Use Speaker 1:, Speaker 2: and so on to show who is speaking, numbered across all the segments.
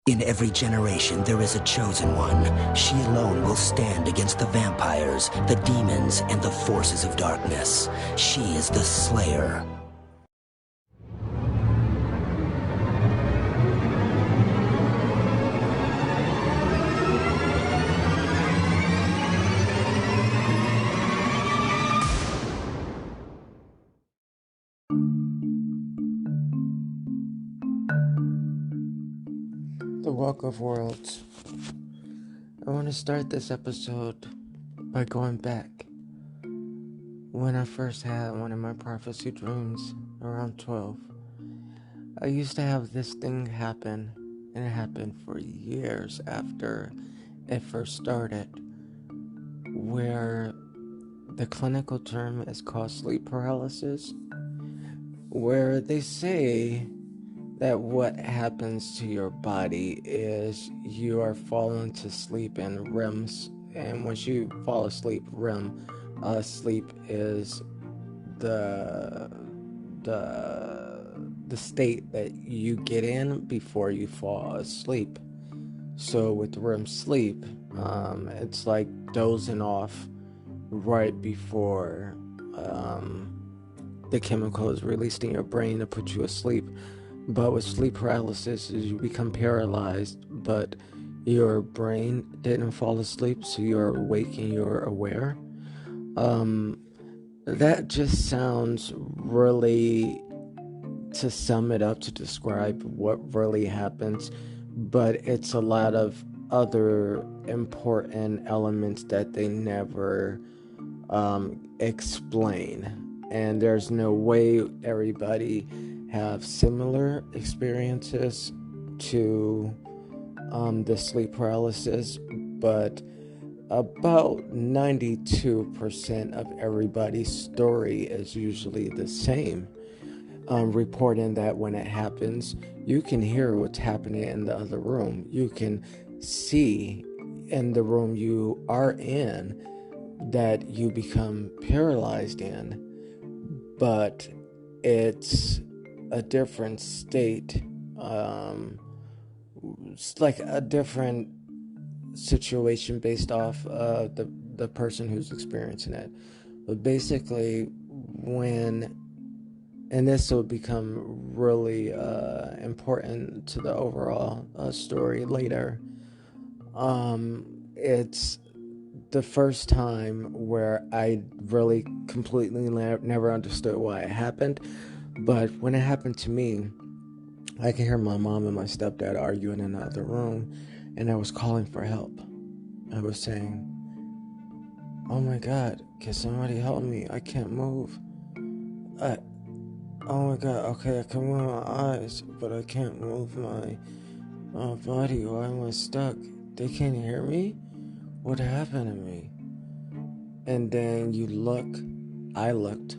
Speaker 1: In every generation, there is a chosen one. She alone will stand against the vampires, the demons, and the forces of darkness. She is the Slayer.
Speaker 2: The Walk of Worlds. I want to start this episode by going back. When I first had one of my prophecy dreams around 12, I used to have this thing happen, and it happened for years after it first started, where the clinical term is called sleep paralysis, where they say that what happens to your body is you are falling to sleep in REMs, and once you fall asleep, sleep is the the state that you get in before you fall asleep. So with REM sleep, it's like dozing off right before the chemical is released in your brain to put you asleep. But with sleep paralysis, is you become paralyzed, but your brain didn't fall asleep, so you're awake and you're aware. That just sounds really, to sum it up, to describe what really happens, but it's a lot of other important elements that they never explain. And there's no way everybody have similar experiences to the sleep paralysis, but about 92% of everybody's story is usually the same. Reporting that when it happens, you can hear what's happening in the other room. You can see in the room you are in that you become paralyzed in, but it's a different state. It's like a different situation based off the person who's experiencing it. But basically, and this will become really important to the overall story later. It's the first time where I really completely never understood why it happened. But when it happened to me, I could hear my mom and my stepdad arguing in the other room, and I was calling for help. I was saying, "Oh my God, can somebody help me? I can't move. Oh my God, okay, I can move my eyes, but I can't move my body. Why am I stuck? They can't hear me? What happened to me?" And then I looked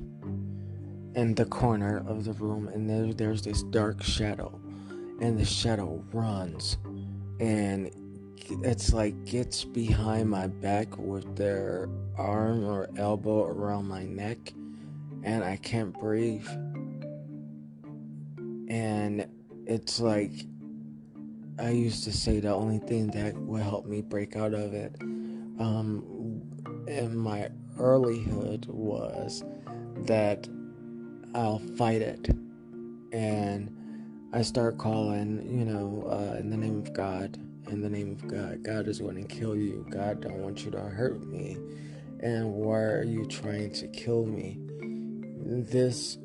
Speaker 2: in the corner of the room, and there's this dark shadow, and the shadow runs, and it's like gets behind my back with their arm or elbow around my neck, and I can't breathe. And it's like, I used to say the only thing that would help me break out of it in my earlyhood was that I'll fight it. And I start calling, in the name of God, in the name of God. God is going to kill you. God don't want you to hurt me. And why are you trying to kill me? This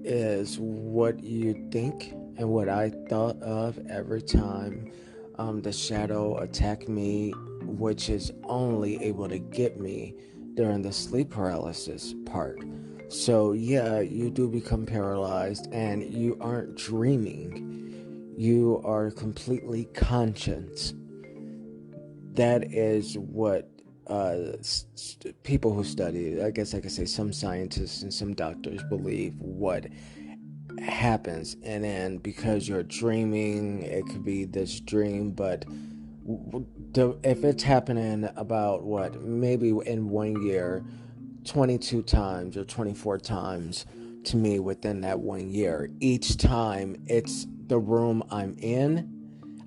Speaker 2: is what you think and what I thought of every time the shadow attacked me, which is only able to get me during the sleep paralysis part. So yeah, you do become paralyzed, and you aren't dreaming. You are completely conscious. That is what people who study, I guess I could say some scientists and some doctors believe what happens. And then because you're dreaming, it could be this dream, but if it's happening about maybe in 1 year, 22 times or 24 times to me within that 1 year, each time it's the room I'm in,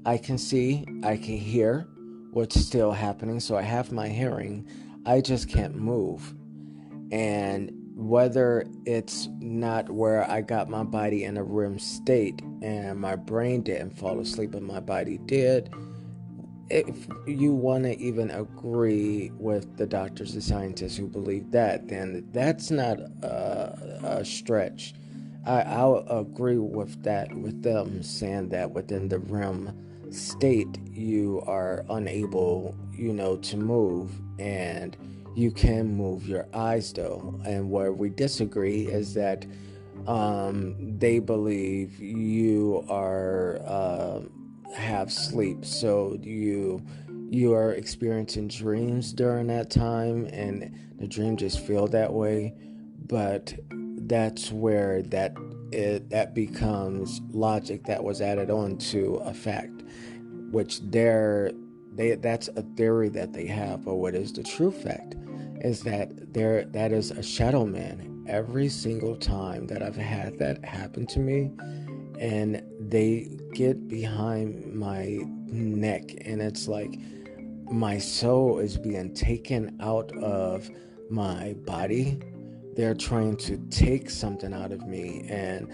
Speaker 2: I can see, I can hear what's still happening, so I have my hearing. I just can't move. And whether it's not where I got my body in a REM state and my brain didn't fall asleep but my body did, if you want to even agree with the doctors and scientists who believe that, then that's not a stretch. I'll agree with that, with them saying that within the REM state, you are unable, to move, and you can move your eyes though. And where we disagree is that they believe you are have sleep, so you are experiencing dreams during that time, and the dream just feel that way. But that's where that becomes logic that was added on to a fact, which that's a theory that they have. But what is the true fact is that is a shadow man. Every single time that I've had that happen to me, and they get behind my neck, and it's like my soul is being taken out of my body. They're trying to take something out of me, and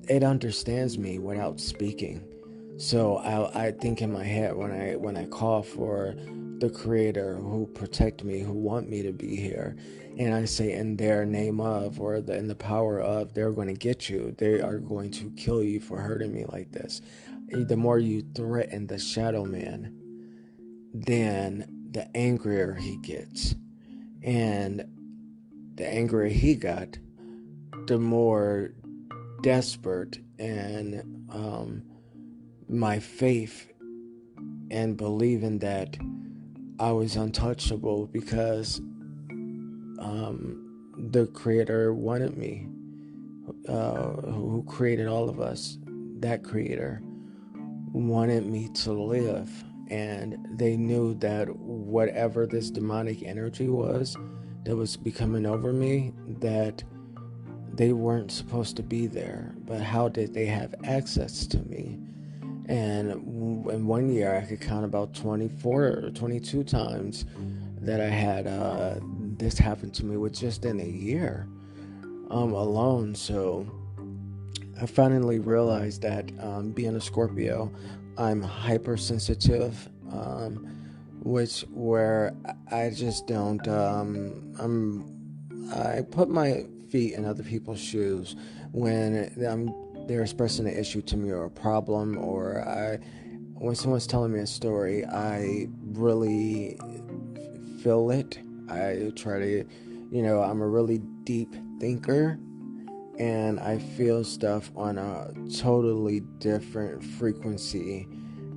Speaker 2: it understands me without speaking. So I think in my head, when I call for the creator who protect me, who want me to be here, and I say in their name of, or in the power of, they're going to get you. They are going to kill you for hurting me like this. The more you threaten the shadow man, then the angrier he gets. And the angrier he got, the more desperate and my faith and believing that I was untouchable because the creator wanted me, who created all of us, that creator wanted me to live. And they knew that whatever this demonic energy was that was becoming over me, that they weren't supposed to be there. But how did they have access to me? And in 1 year, I could count about 24 or 22 times that I had this happen to me, with just in a year alone. So I finally realized that being a Scorpio, I'm hypersensitive, where I just don't. I put my feet in other people's shoes when they're expressing an issue to me, or a problem, or when someone's telling me a story, I really feel it. I try to, I'm a really deep thinker, and I feel stuff on a totally different frequency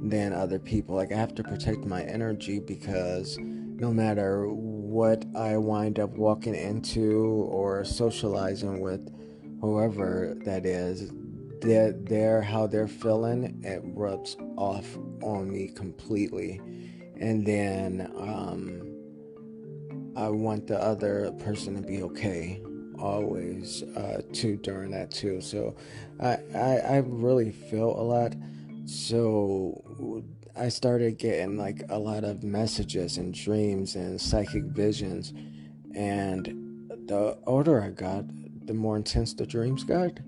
Speaker 2: than other people. Like, I have to protect my energy, because no matter what I wind up walking into or socializing with, whoever that is, how they're feeling, it rubs off on me completely. And then I want the other person to be okay always, too, during that too. So I really feel a lot. So I started getting like a lot of messages and dreams and psychic visions, and the older I got, the more intense the dreams got.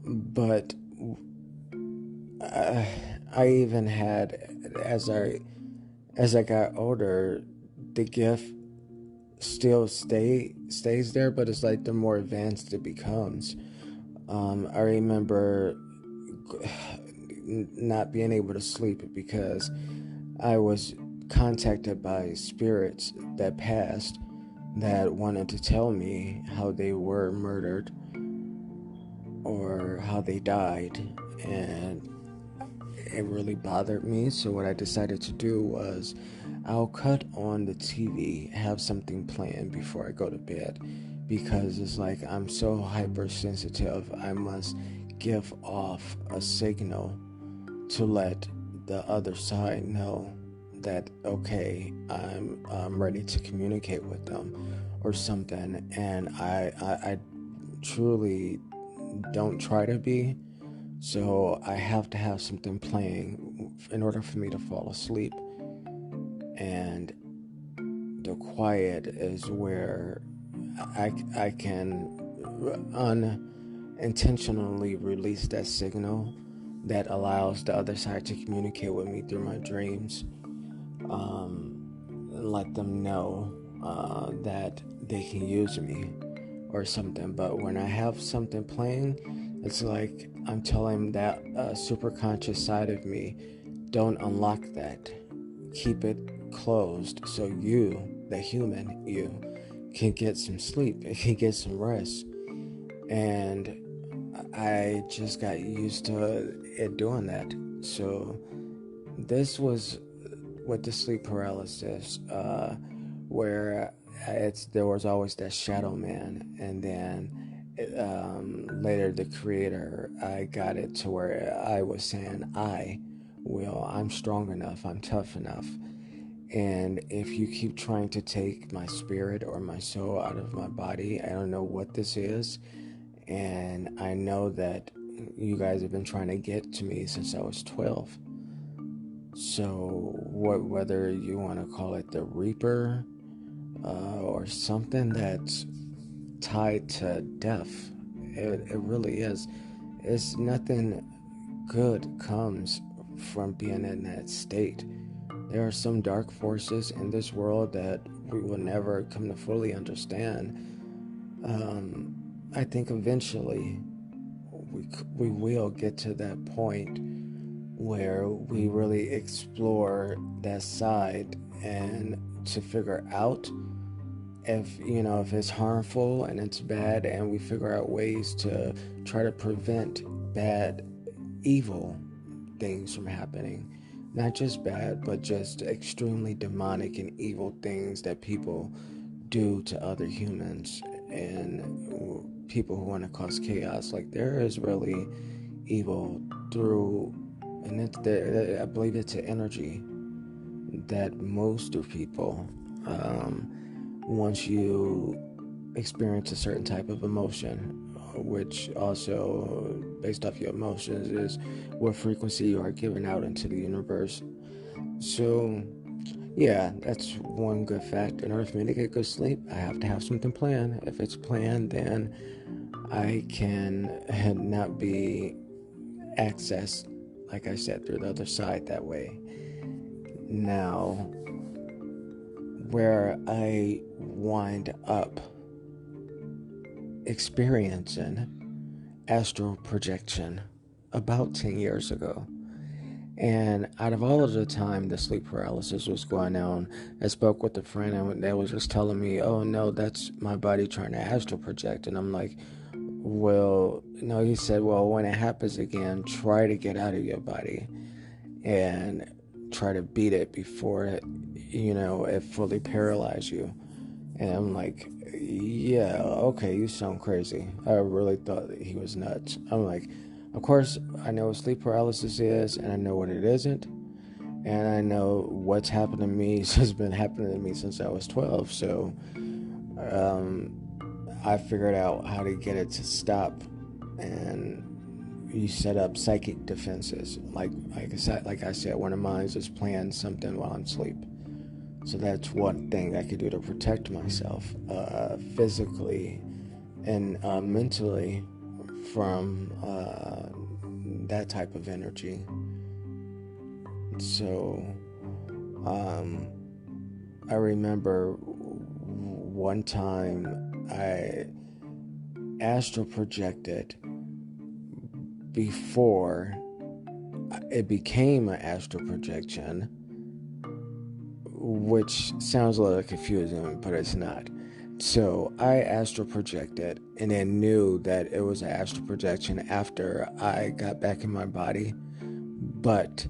Speaker 2: But I even had, as I got older, the gift still stays there, but it's like the more advanced it becomes. I remember not being able to sleep because I was contacted by spirits that passed, that wanted to tell me how they were murdered or how they died, and it really bothered me. So what I decided to do was, I'll cut on the TV, have something playing before I go to bed, because it's like I'm so hypersensitive. I must give off a signal to let the other side know that, okay, I'm ready to communicate with them or something. And I truly don't try to be. So I have to have something playing in order for me to fall asleep. And the quiet is where I can unintentionally release that signal that allows the other side to communicate with me through my dreams. Let them know that they can use me or something. But when I have something playing, it's like I'm telling that super conscious side of me, don't unlock that. Keep it closed so you, the human you, can get some sleep, can get some rest. And I just got used to it doing that. So this was with the sleep paralysis, where there was always that shadow man, and then later the creator, I got it to where I was saying, I'm strong enough, I'm tough enough. And if you keep trying to take my spirit or my soul out of my body, I don't know what this is. And I know that you guys have been trying to get to me since I was 12. So, whether you want to call it the Reaper or something that's tied to death, it really is. It's nothing good comes from being in that state. There are some dark forces in this world that we will never come to fully understand. I think eventually we will get to that point where we really explore that side and to figure out if it's harmful and it's bad, and we figure out ways to try to prevent bad, evil things from happening. Not just bad, but just extremely demonic and evil things that people do to other humans and people who want to cause chaos. Like, there is really evil through, and it's there. I believe it's an energy that most of people, once you experience a certain type of emotion, which also, based off your emotions, is what frequency you are giving out into the universe. So, yeah, that's one good fact. In order for me to get good sleep, I have to have something planned. If it's planned, then I can not be accessed, like I said, through the other side that way. Now, where I wind up experiencing astral projection about 10 years ago. And out of all of the time the sleep paralysis was going on, I spoke with a friend and they was just telling me, oh no, that's my body trying to astral project. And I'm like, well, no, he said, well, when it happens again, try to get out of your body and try to beat it before it fully paralyzes you. And I'm like, yeah, okay, you sound crazy. I really thought that he was nuts. I'm like, of course, I know what sleep paralysis is, and I know what it isn't, and I know what's happened to me has been happening to me since I was 12. So I figured out how to get it to stop, and you set up psychic defenses. Like I said, one of mine is playing something while I'm asleep. So that's one thing I could do to protect myself physically and mentally from that type of energy. So I remember one time I astral projected before it became an astral projection, which sounds a little confusing, but it's not. So I astral projected and then knew that it was an astral projection after I got back in my body. But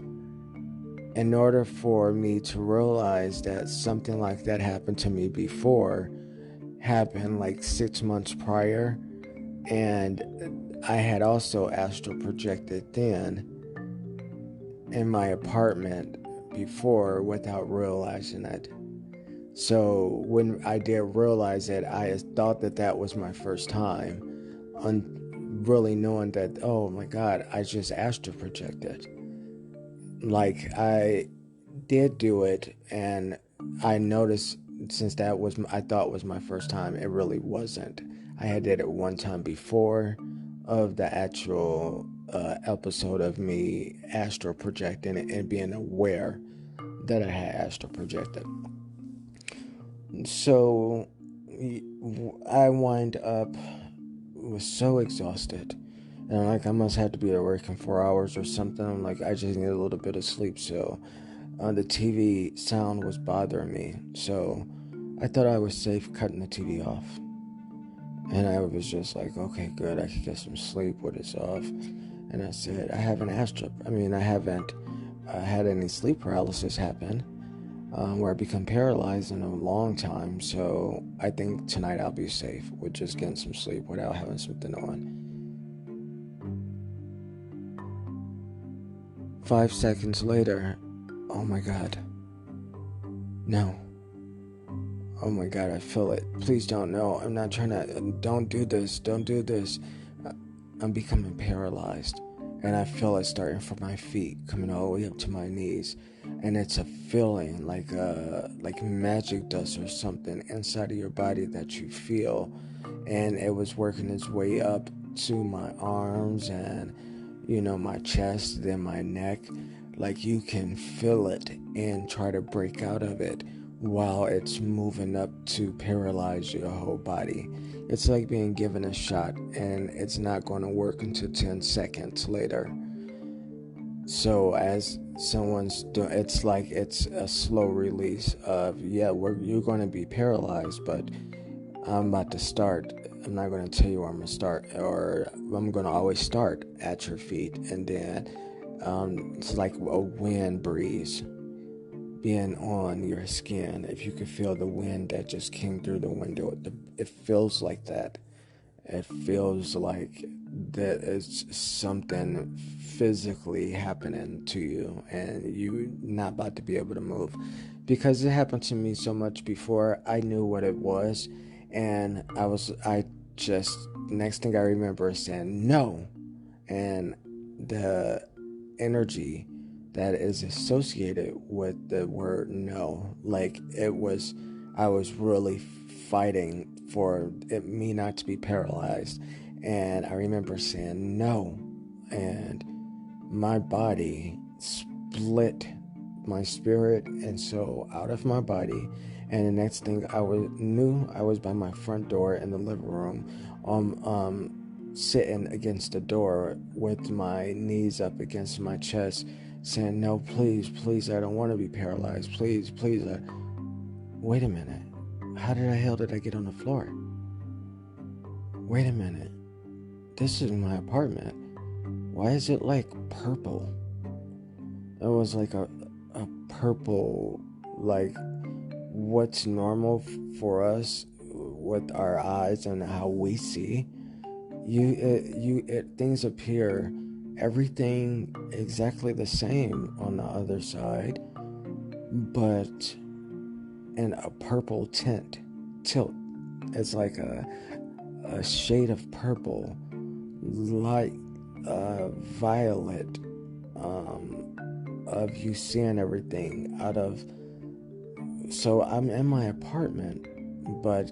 Speaker 2: in order for me to realize that something like that happened to me before, happened like 6 months prior, and I had also astral projected then in my apartment before without realizing it. So when I did realize it, I thought that was my first time. really knowing that, oh my God, I just astral projected. Like, I did do it, and I noticed, since that was, I thought was my first time, it really wasn't. I had did it one time before of the actual episode of me astral projecting and being aware that I had astral projected. So I wind up was so exhausted, and I'm like, I must have to be at work in 4 hours or something. I'm like, I just need a little bit of sleep. So the TV sound was bothering me, so I thought I was safe cutting the TV off. And I was just like, okay, good, I can get some sleep when it's off. And I said, I haven't had any sleep paralysis happen, where I become paralyzed in a long time. So I think tonight I'll be safe with just getting some sleep without having something on. 5 seconds later, oh my God, no. Oh my God, I feel it. Please don't, no. I'm not trying to, don't do this. Don't do this. I'm becoming paralyzed. And I feel it starting from my feet, coming all the way up to my knees. And it's a feeling like magic dust or something inside of your body that you feel. And it was working its way up to my arms and, my chest, then my neck. Like, you can feel it and try to break out of it while it's moving up to paralyze your whole body. It's like being given a shot, and it's not going to work until 10 seconds later. So as someone's doing, it's like it's a slow release of, you're going to be paralyzed, but I'm about to start. I'm not going to tell you where I'm going to start, or I'm going to always start at your feet, and then it's like a wind breeze being on your skin. If you could feel the wind that just came through the window, it feels like that. It feels like that it's something physically happening to you, and you're not about to be able to move. Because it happened to me so much before, I knew what it was, and next thing I remember is saying no, and the energy that is associated with the word no, like I was really fighting for me not to be paralyzed. And I remember saying no, and my body split, my spirit and soul out of my body. And the next thing I was by my front door in the living room, sitting against the door with my knees up against my chest, saying, no, please, please, I don't want to be paralyzed. Please, please. Wait a minute. How the hell did I get on the floor? Wait a minute. This is my apartment. Why is it like purple? It was like a purple, like what's normal for us with our eyes and how we see. Things appear, everything exactly the same on the other side, but in a purple tilt. It's like a shade of purple, light violet, of you seeing everything out of. So I'm in my apartment, but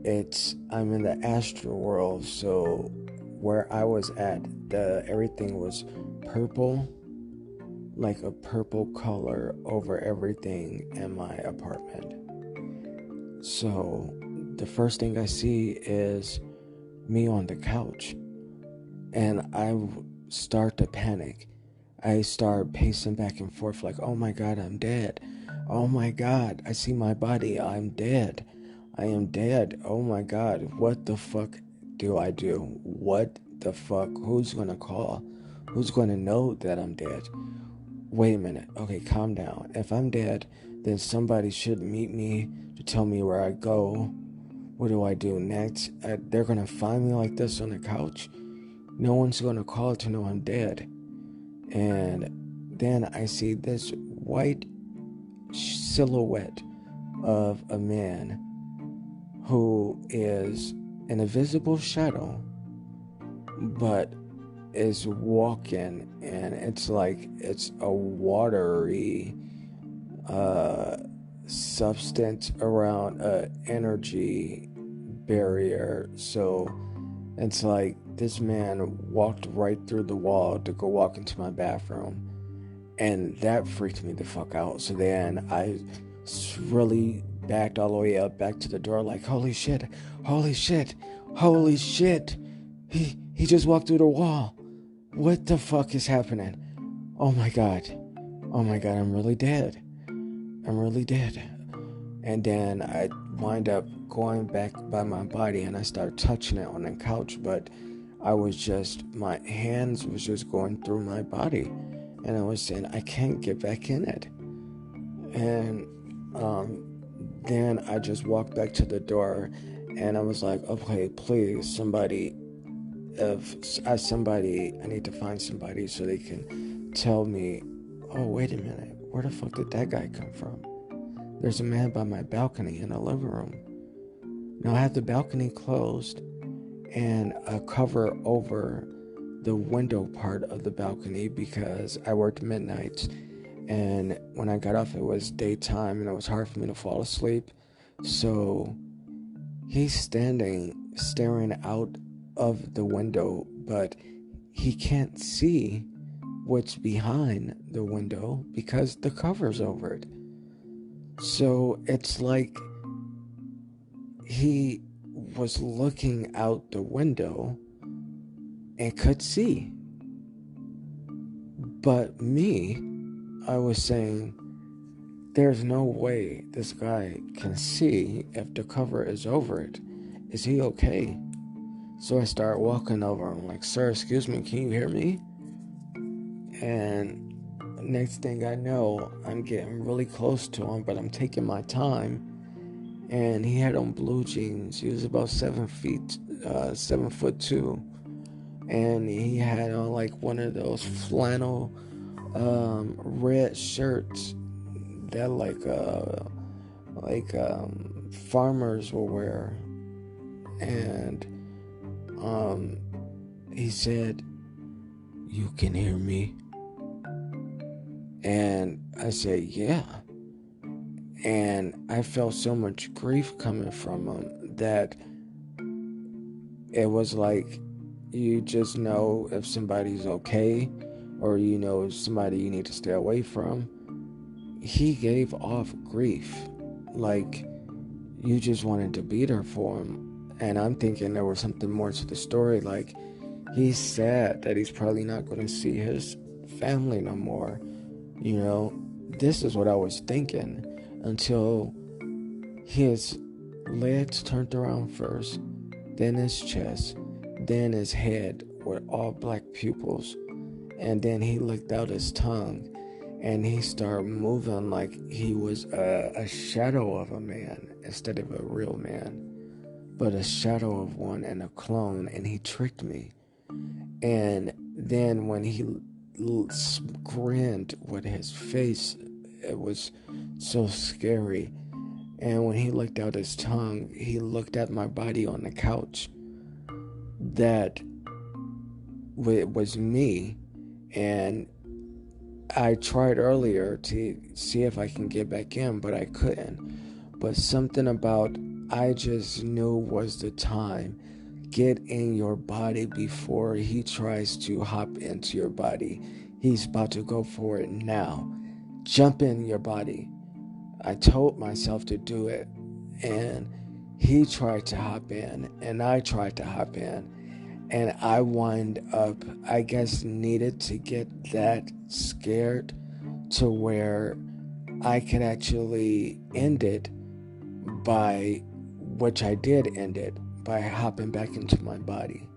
Speaker 2: I'm in the astral world. So where I was at, everything was purple, like a purple color over everything in my apartment. So the first thing I see is me on the couch, and I start to panic. I start pacing back and forth like, oh my God, I'm dead. Oh my God, I see my body. I'm dead. I am dead. Oh my God, what the fuck do I do? What the fuck? Who's gonna call? Who's gonna know that I'm dead? Wait a minute. Okay, calm down. If I'm dead, then somebody should meet me to tell me where I go. What do I do next? They're gonna find me like this on the couch? No one's gonna call to know I'm dead. And then I see this white silhouette of a man who is an invisible shadow but is walking, and it's like it's a watery substance around a energy barrier. So it's like this man walked right through the wall to go walk into my bathroom, and that freaked me the fuck out. So then I really backed all the way up back to the door, like, holy shit, holy shit, holy shit, he just walked through the wall. What the fuck is happening? Oh my god, I'm really dead. I'm really dead. And then I wind up going back by my body, and I start touching it on the couch, but my hands was just going through my body, and I was saying, I can't get back in it. And then I just walked back to the door, and I was like, okay, please, somebody, I need to find somebody so they can tell me, oh, wait a minute, where the fuck did that guy come from? There's a man by my balcony in the living room. Now I have the balcony closed and a cover over the window part of the balcony because I worked midnights, and when I got off it was daytime and it was hard for me to fall asleep. So he's standing staring out of the window, but he can't see what's behind the window because the cover's over it. So it's like he was looking out the window and could see. But me, I was saying, there's no way this guy can see if the cover is over it. Is he okay? So I start walking over. I'm like, sir, excuse me, can you hear me? And next thing I know, I'm getting really close to him, but I'm taking my time. And he had on blue jeans. He was about 7'2", and he had on like one of those flannel red shirts that farmers will wear. And he said, "You can hear me?" And I said, "Yeah." And I felt so much grief coming from him that it was like, you just know if somebody's okay, or you know somebody you need to stay away from. He gave off grief, like you just wanted to be there for him. And I'm thinking there was something more to the story, like he's sad that he's probably not going to see his family no more. You know, this is what I was thinking until his legs turned around first, then his chest, then his head with all black pupils, and then he licked out his tongue, and he started moving like he was a shadow of a man instead of a real man, but a shadow of one and a clone, and he tricked me. And then when he grinned with his face, it was so scary. And when he looked out his tongue, he looked at my body on the couch. That it was me. And I tried earlier to see if I can get back in, but I couldn't. But something about I just knew was the time. Get in your body before he tries to hop into your body. He's about to go for it now. Jump in your body. I told myself to do it, and he tried to hop in, and I tried to hop in, and I wind up, I guess, needed to get that scared to where I could actually end it by, which I did end it, by hopping back into my body.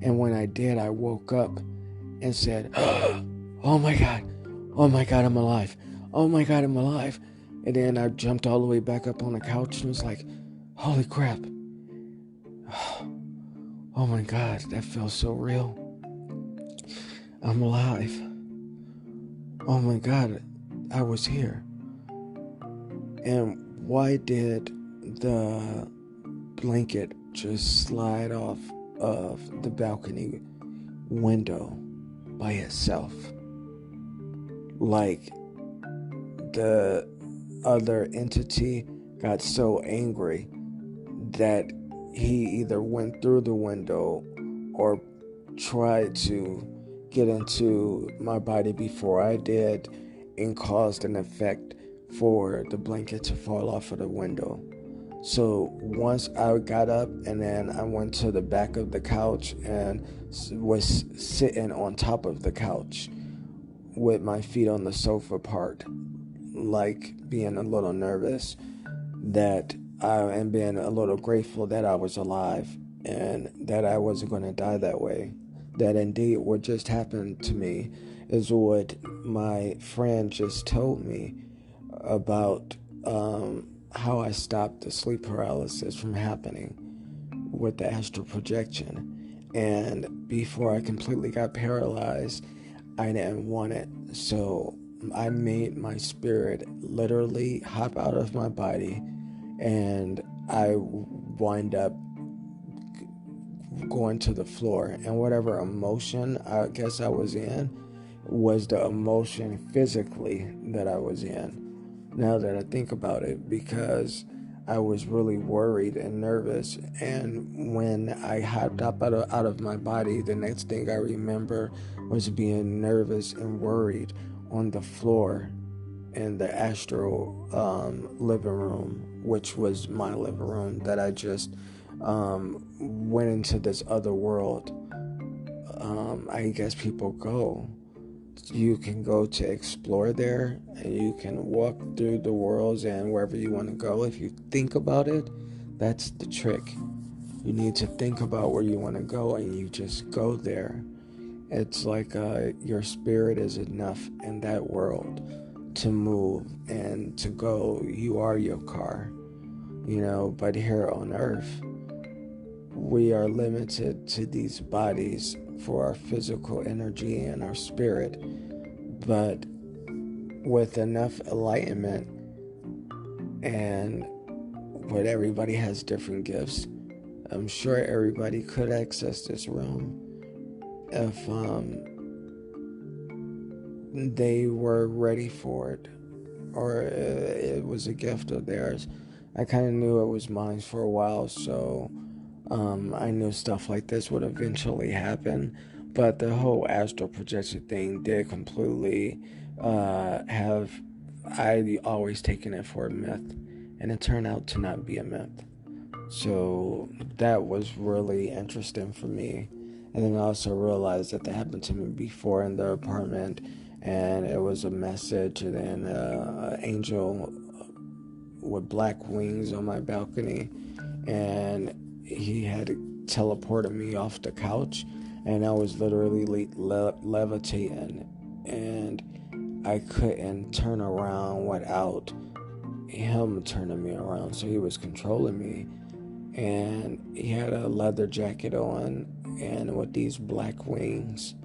Speaker 2: And when I did, I woke up and said, oh my God, I'm alive. Oh my God, I'm alive. And then I jumped all the way back up on the couch and was like, holy crap. Oh my God, that feels so real. I'm alive. Oh my God, I was here. And why did the blanket just slide off of the balcony window by itself. Like the other entity got so angry that he either went through the window or tried to get into my body before I did, and caused an effect for the blanket to fall off of the window. So once I got up and then I went to the back of the couch and was sitting on top of the couch with my feet on the sofa part, like being a little nervous that and being a little grateful that I was alive and that I wasn't going to die that way. That indeed what just happened to me is what my friend just told me about how I stopped the sleep paralysis from happening with the astral projection. And before I completely got paralyzed, I didn't want it. So I made my spirit literally hop out of my body, and I wind up going to the floor. And whatever emotion I guess I was in was the emotion physically that I was in. Now that I think about it, because I was really worried and nervous, and when I hopped up out of my body, the next thing I remember was being nervous and worried on the floor in the astral living room, which was my living room that I just went into this other world. I guess people go. You can go to explore there, and you can walk through the worlds and wherever you want to go. If you think about it, that's the trick. You need to think about where you want to go, and you just go there. It's like your spirit is enough in that world to move and to go. You are your car, but here on earth, we are limited to these bodies for our physical energy and our spirit. But with enough enlightenment, and what everybody has different gifts, I'm sure everybody could access this realm if they were ready for it, or it was a gift of theirs. I kind of knew it was mine for a while, so I knew stuff like this would eventually happen. But the whole astral projection thing did completely have I always taken it for a myth, and it turned out to not be a myth. So that was really interesting for me. And then I also realized that happened to me before in the apartment, and it was a message, and then an angel with black wings on my balcony, and he had teleported me off the couch, and I was literally levitating, and I couldn't turn around without him turning me around. So he was controlling me, and he had a leather jacket on, and with these black wings.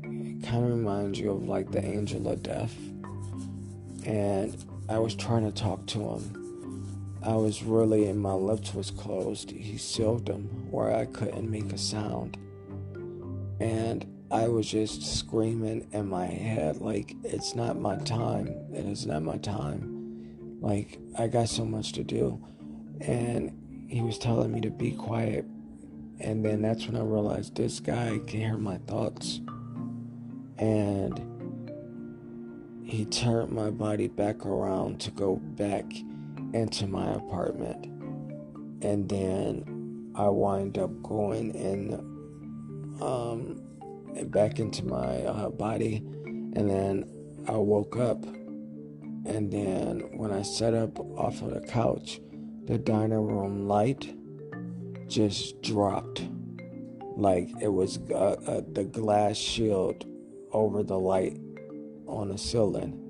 Speaker 2: It kind of reminds you of like the angel of death. And I was trying to talk to him. I was really, and my lips was closed. He sealed them where I couldn't make a sound. And I was just screaming in my head, like, it's not my time. It is not my time. Like, I got so much to do. And he was telling me to be quiet. And then that's when I realized this guy can hear my thoughts. And he turned my body back around to go back into my apartment. And then I wind up going in back into my body. And then I woke up. And then when I sat up off of the couch, the dining room light just dropped. Like it was the glass shield over the light on the ceiling.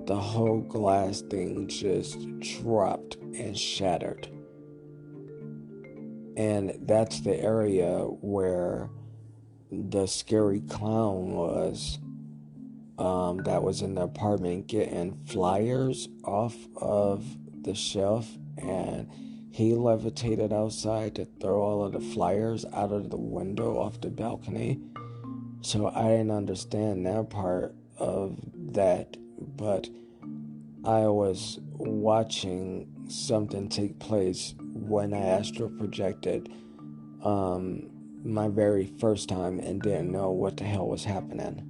Speaker 2: The whole glass thing just dropped and shattered. And that's the area where the scary clown was, that was in the apartment getting flyers off of the shelf, and he levitated outside to throw all of the flyers out of the window off the balcony. So I didn't understand that part of that, but I was watching something take place when I astral projected my very first time and didn't know what the hell was happening.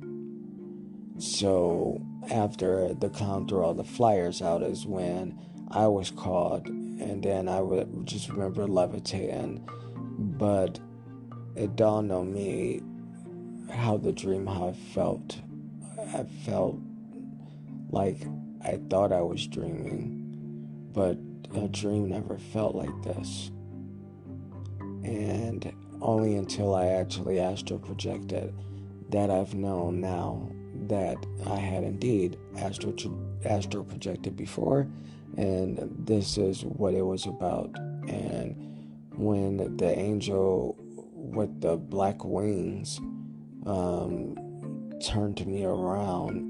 Speaker 2: So after the clown threw all the flyers out is when I was called, and then I would just remember levitating. But it dawned on me how I felt. I felt like I thought I was dreaming, but a dream never felt like this. And only until I actually astral projected that I've known now that I had indeed astral projected before, and this is what it was about. And when the angel with the black wings turned me around,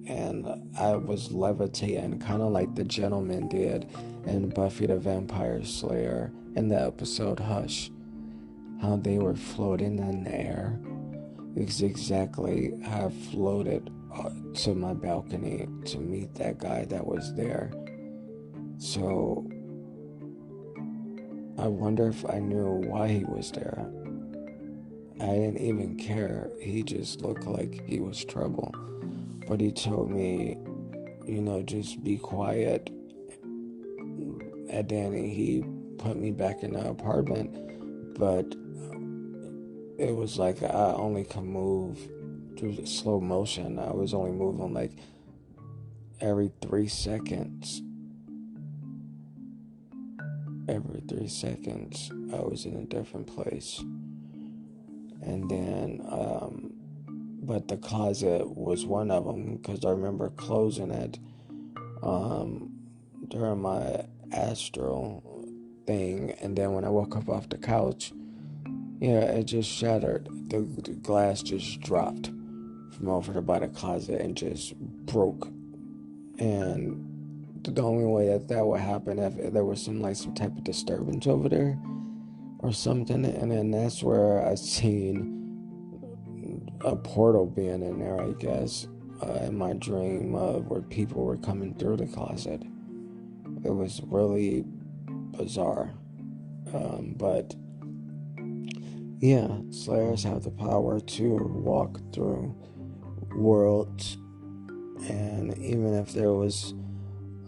Speaker 2: and I was levitating, kind of like the gentleman did in Buffy the Vampire Slayer in the episode Hush, how they were floating in the air. It's exactly how I floated to my balcony to meet that guy that was there. So I wonder if I knew why he was there. I didn't even care. He just looked like he was trouble. But he told me, just be quiet. And then he put me back in the apartment. But it was like I only could move through slow motion. I was only moving like every 3 seconds. Every 3 seconds, I was in a different place. And then, but the closet was one of them, because I remember closing it during my astral thing. And then when I woke up off the couch, it just shattered. The glass just dropped from over by the closet and just broke. And the only way that would happen if there was some type of disturbance over there or something. And then that's where I seen a portal being in there, I guess, in my dream where people were coming through the closet. It was really bizarre. But yeah, Slayers have the power to walk through worlds. And even if there was,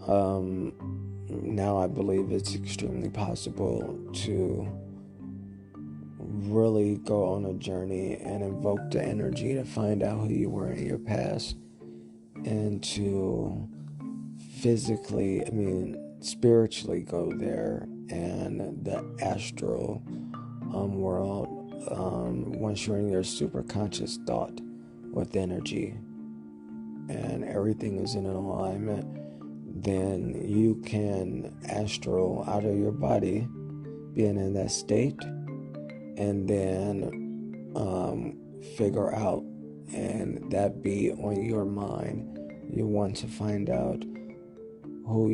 Speaker 2: now I believe it's extremely possible to really go on a journey and invoke the energy to find out who you were in your past, and to spiritually go there, and the astral world, once you're in your super conscious thought with energy and everything is in an alignment, then you can astral out of your body, being in that state, and then figure out, and that be on your mind. You want to find out who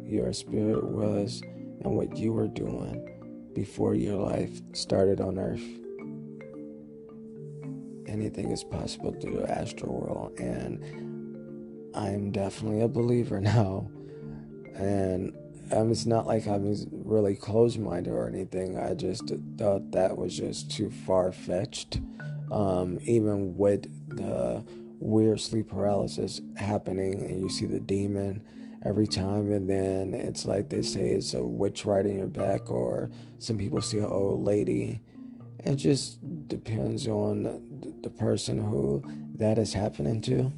Speaker 2: your spirit was, and what you were doing before your life started on Earth. Anything is possible through the astral world, and I'm definitely a believer now. And it's not like I was really closed-minded or anything. I just thought that was just too far-fetched. Even with the weird sleep paralysis happening, and you see the demon every time, and then it's like they say it's a witch riding your back, or some people see an old lady. It just depends on the person who that is happening to,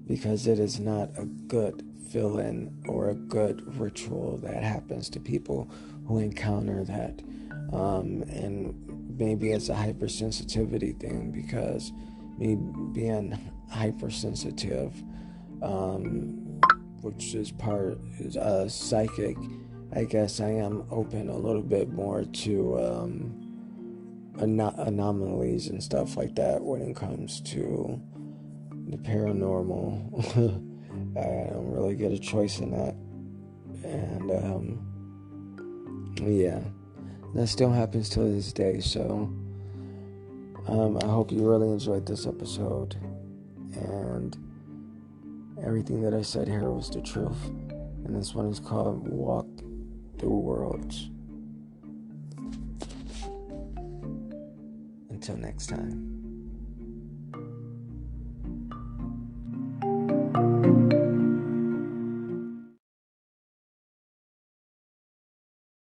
Speaker 2: because it is not a good feeling or a good ritual that happens to people who encounter that. And maybe it's a hypersensitivity thing, because me being hypersensitive, which is psychic, I guess I am open a little bit more to anomalies and stuff like that when it comes to the paranormal. I don't really get a choice in that. And Yeah, that still happens to this day. So I hope you really enjoyed this episode, and everything that I said here was the truth. And this one is called Walk Through Worlds. Until next time.